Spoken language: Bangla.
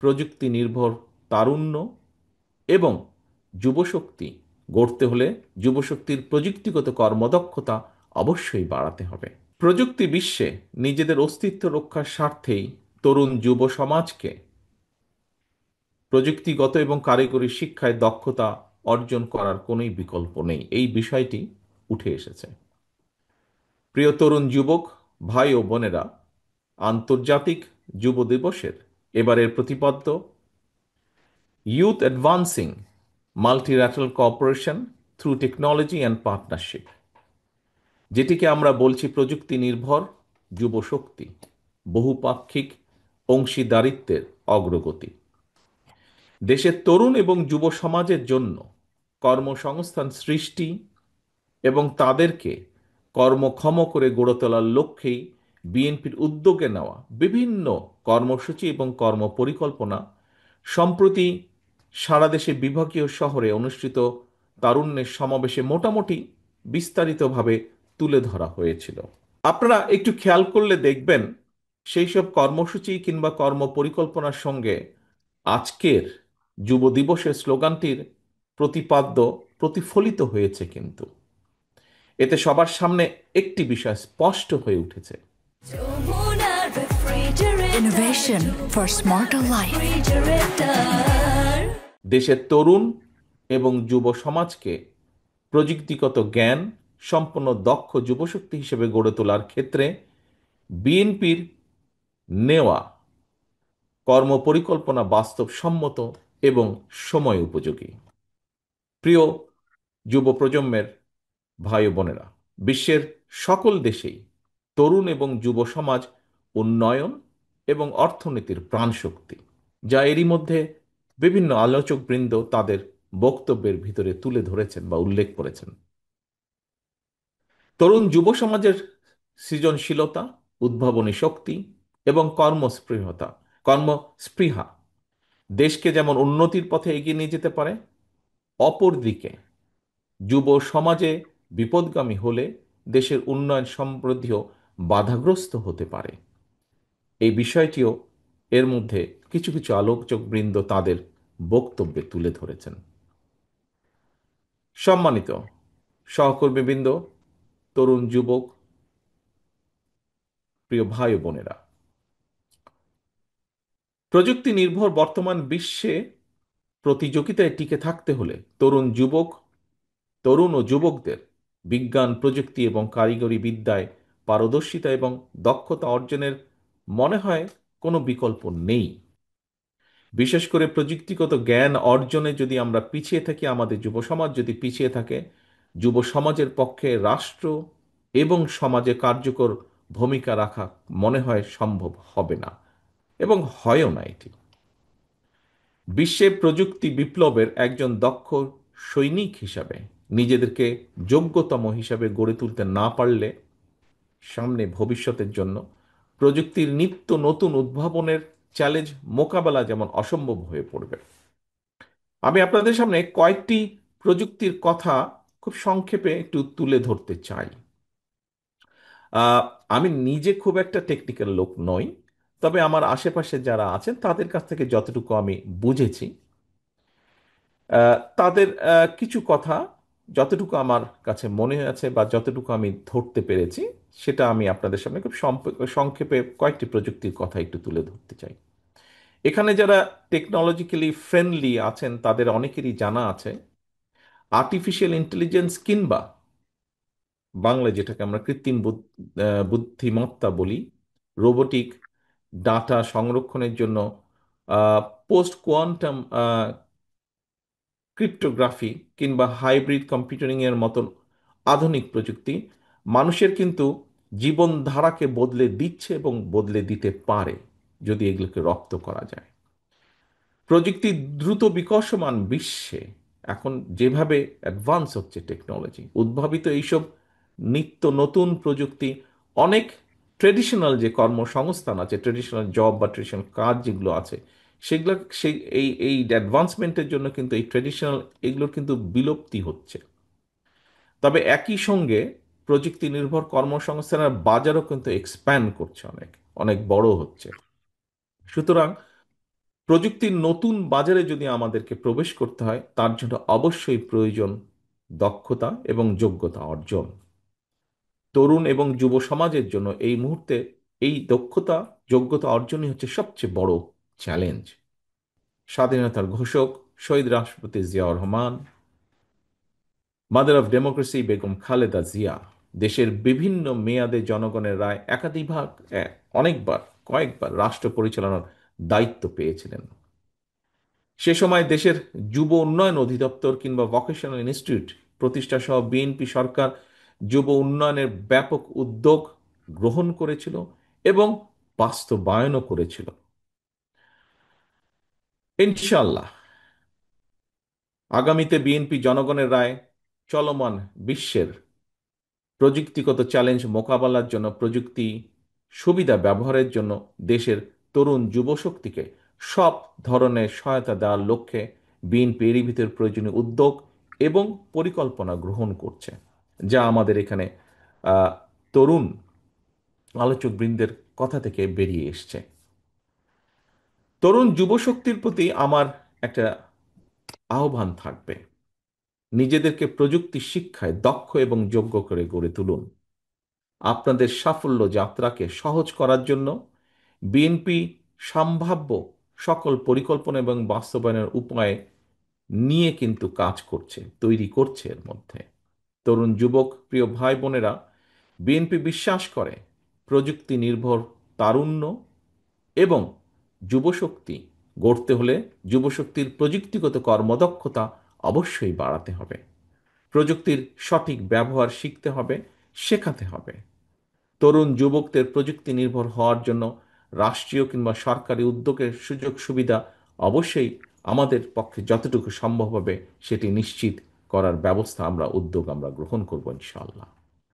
প্রযুক্তি নির্ভর তারুণ্য এবং যুবশক্তি গড়তে হলে যুবশক্তির প্রযুক্তিগত কর্মদক্ষতা অবশ্যই বাড়াতে হবে। প্রযুক্তি বিশ্বে নিজেদের অস্তিত্ব রক্ষার স্বার্থেই তরুণ যুব সমাজকে প্রযুক্তিগত এবং কারিগরি শিক্ষায় দক্ষতা অর্জন করার কোনোই বিকল্প নেই, এই বিষয়টি উঠে এসেছে। প্রিয় তরুণ যুবক ভাই ও বোনেরা, আন্তর্জাতিক যুব দিবসের এবারের প্রতিপাদ্য youth advancing multilateral cooperation through technology and partnership, যেটিকে আমরা বলছি প্রযুক্তি নির্ভর যুব শক্তি, বহুপাক্ষিক অংশীদারিত্বের অগ্রগতি। দেশের তরুণ এবং যুব সমাজের জন্য কর্মসংস্থান সৃষ্টি এবং তাদেরকে কর্মক্ষম করে গড়ে তোলার লক্ষ্যেই বিএনপির উদ্যোগে নেওয়া বিভিন্ন কর্মসূচি এবং কর্মপরিকল্পনা সম্প্রতি সারা দেশে বিভাগীয় শহরে অনুষ্ঠিত তারুণ্যের সমাবেশে মোটামুটি বিস্তারিতভাবে তুলে ধরা হয়েছিল। আপনারা একটু খেয়াল করলে দেখবেন সেই সব কর্মসূচি কিংবা কর্মপরিকল্পনার সঙ্গে আজকের যুব দিবসের স্লোগানটির প্রতিপাদ্য প্রতিফলিত হয়েছে। কিন্তু এতে সবার সামনে একটি বিষয় স্পষ্ট হয়ে উঠেছে। Innovation for smarter life. দেশের তরুণ এবং যুব সমাজকে প্রযুক্তিগত জ্ঞান সম্পন্ন দক্ষ যুবশক্তি হিসেবে গড়ে তোলার ক্ষেত্রে বিএনপির নেওয়া কর্মপরিকল্পনা বাস্তবসম্মত এবং সময় উপযোগী। প্রিয় যুব প্রজন্মের ভাই ও বোনেরা, বিশ্বের সকল দেশেই তরুণ এবং যুব সমাজ উন্নয়ন এবং অর্থনীতির প্রাণশক্তি, যা এরই মধ্যে বিভিন্ন আলোচকবৃন্দ তাদের বক্তব্যের ভিতরে তুলে ধরেছেন বা উল্লেখ করেছেন। তরুণ যুব সমাজের সৃজনশীলতা, উদ্ভাবনী শক্তি এবং কর্মস্পৃহা দেশকে যেমন উন্নতির পথে এগিয়ে নিয়ে যেতে পারে, অপরদিকে যুব সমাজে বিপদগামী হলে দেশের উন্নয়ন সমৃদ্ধিও বাধাগ্রস্ত হতে পারে। এই বিষয়টিও এর মধ্যে কিছু কিছু আলোচকবৃন্দ তাদের বক্তব্যে তুলে ধরেছেন। সম্মানিত সহকর্মীবৃন্দ, তরুণ যুবক, প্রিয় ভাই ও বোনেরা, প্রযুক্তি নির্ভর বর্তমান বিশ্বে প্রতিযোগিতায় টিকে থাকতে হলে তরুণ ও যুবকদের বিজ্ঞান প্রযুক্তি এবং কারিগরি বিদ্যায় পারদর্শিতা এবং দক্ষতা অর্জনের মনে হয় কোনো বিকল্প নেই। বিশেষ করে প্রযুক্তিগত জ্ঞান অর্জনে যদি আমরা পিছিয়ে থাকি, আমাদের যুব সমাজ যদি পিছিয়ে থাকে, যুব সমাজের পক্ষে রাষ্ট্র এবং সমাজে কার্যকর ভূমিকা রাখা মনে হয় সম্ভব হবে না এবং হয়ও না। এটি বিশ্বে প্রযুক্তি বিপ্লবের একজন দক্ষ সৈনিক হিসাবে নিজেদেরকে যোগ্যতম হিসাবে গড়ে তুলতে না পারলে সামনে ভবিষ্যতের জন্য প্রযুক্তির নিত্য নতুন উদ্ভাবনের চ্যালেঞ্জ মোকাবেলা যেমন অসম্ভব হয়ে পড়বে। আমি আপনাদের সামনে কয়েকটি প্রযুক্তির কথা খুব সংক্ষেপে একটু তুলে ধরতে চাই। আহ, আমি নিজে খুব একটা টেকনিক্যাল লোক নই, তবে আমার আশেপাশে যারা আছেন তাদের কাছ থেকে যতটুকু আমি বুঝেছি, তাদের কিছু কথা যতটুকু আমার কাছে মনে আছে বা যতটুকু আমি ধরতে পেরেছি, সেটা আমি আপনাদের সামনে খুব সংক্ষেপে কয়েকটি প্রযুক্তির কথা একটু তুলে ধরতে চাই। এখানে যারা টেকনোলজিক্যালি ফ্রেন্ডলি আছেন তাদের অনেকেরই জানা আছে আর্টিফিশিয়াল ইন্টেলিজেন্স কিংবা বাংলায় যেটাকে আমরা কৃত্রিম বুদ্ধিমত্তা বলি, রোবোটিক, ডাটা সংরক্ষণের জন্য পোস্ট কোয়ান্টাম ক্রিপ্টোগ্রাফি কিংবা হাইব্রিড কম্পিউটারিং এর মতন আধুনিক প্রযুক্তি মানুষের কিন্তু জীবনধারাকে বদলে দিচ্ছে এবং বদলে দিতে পারে যদি এগুলোকে রপ্ত করা যায়। প্রযুক্তি দ্রুত বিকশমান বিশ্বে এখন যেভাবে অ্যাডভান্স হচ্ছে টেকনোলজি, উদ্ভাবিত এইসব নিত্য নতুন প্রযুক্তি অনেক ট্রেডিশনাল যে কর্মসংস্থান আছে, ট্রেডিশনাল জব বা ট্রেডিশনাল কাজ যেগুলো আছে, সেগুলো সেই এই এই অ্যাডভান্সমেন্টের জন্য কিন্তু এই ট্রেডিশনাল এগুলোর কিন্তু বিলুপ্তি হচ্ছে। তবে একই সঙ্গে প্রযুক্তি নির্ভর কর্মসংস্থানের বাজারও কিন্তু এক্সপ্যান্ড করছে, অনেক অনেক বড় হচ্ছে। সুতরাং প্রযুক্তির নতুন বাজারে যদি আমাদেরকে প্রবেশ করতে হয়, তার জন্য অবশ্যই প্রয়োজন দক্ষতা এবং যোগ্যতা অর্জন। তরুণ এবং যুব সমাজের জন্য এই মুহূর্তে এই দক্ষতা যোগ্যতা অর্জনই হচ্ছে সবচেয়ে বড় চ্যালেঞ্জ। স্বাধীনতার ঘোষক শহীদ রাষ্ট্রপতি Ziaur Rahman, mother of democracy Begum Khaleda Zia দেশের বিভিন্ন মেয়াদে জনগণের রায় একাধিকবার, অনেকবার, কয়েকবার রাষ্ট্র পরিচালনার দায়িত্ব পেয়েছিলেন। সে সময় দেশের যুব উন্নয়ন অধিদপ্তর কিংবা ভোকেশনাল ইনস্টিটিউট প্রতিষ্ঠা সহ বিএনপি সরকার যুব উন্নয়নের ব্যাপক উদ্যোগ গ্রহণ করেছিল এবং বাস্তবায়নও করেছিল। ইনশাল্লাহ আগামীতে বিএনপি জনগণের রায় চলমান বিশ্বের প্রযুক্তিগত চ্যালেঞ্জ মোকাবেলার জন্য প্রযুক্তি সুবিধা ব্যবহারের জন্য দেশের তরুণ যুবশক্তিকে সব ধরনের সহায়তা দেওয়ার লক্ষ্যে বিএনপি এরই ভিতর প্রয়োজনীয় উদ্যোগ এবং পরিকল্পনা গ্রহণ করছে, যা আমাদের এখানে আহ, তরুণ আলোচকবৃন্দের কথা থেকে বেরিয়ে এসছে। তরুণ যুবশক্তির প্রতি আমার একটা আহ্বান থাকবে, নিজেদেরকে প্রযুক্তি শিক্ষায় দক্ষ এবং যোগ্য করে গড়ে তুলুন। আপনাদের সাফল্য যাত্রাকে সহজ করার জন্য বিএনপি সম্ভাব্য সকল পরিকল্পনা এবং বাস্তবায়নের উপায় নিয়ে কিন্তু কাজ করছে, তৈরি করছে। এর মধ্যে তরুণ যুবক প্রিয় ভাই বোনেরা, বিএনপি বিশ্বাস করে প্রযুক্তি নির্ভর তারুণ্য এবং যুবশক্তি গড়তে হলে যুবশক্তির প্রযুক্তিগত কর্মদক্ষতা অবশ্যই বাড়াতে হবে। প্রযুক্তির সঠিক ব্যবহার শিখতে হবে, শেখাতে হবে। তরুণ যুবকদের প্রযুক্তি নির্ভর হওয়ার জন্য রাষ্ট্রীয় কিংবা সরকারি উদ্যোগের সুযোগ সুবিধা অবশ্যই আমাদের পক্ষে যতটুকু সম্ভব হবে সেটি নিশ্চিত করার ব্যবস্থা উদ্যোগ আমরা গ্রহণ করব ইনশাআল্লাহ।